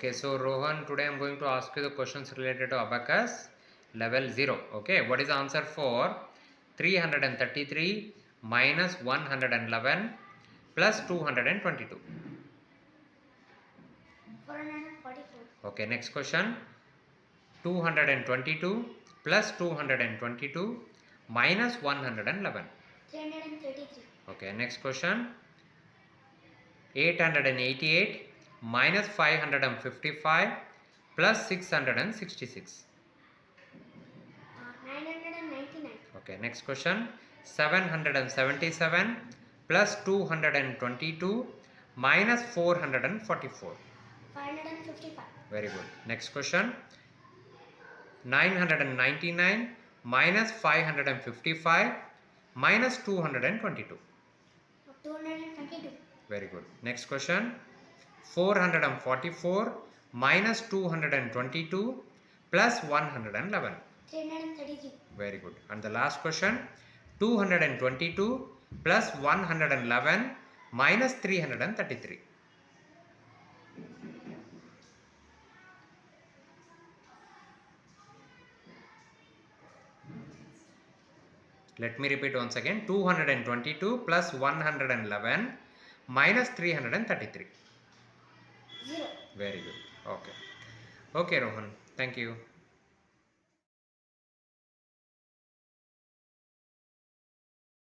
Okay, so Rohan, today I am going to ask you the questions related to Abacus level 0. Okay, what is the answer for 333 minus 111 plus 222? 444. Okay, next question. 222 plus 222 minus 111. 333. Okay, next question. 888 minus 555 plus 666. 999. Okay, next question. 777 plus 222 minus 444. 555. Very good. Next question. 999 minus 555 minus 222. 222. Very good. Next question. 444 minus 222 plus 111. 333. Very good. And the last question. 222 plus 111 minus 333. Let me repeat once again. 222 plus 111 minus 333. 0. Very good. Okay. Okay, Rohan. Thank you.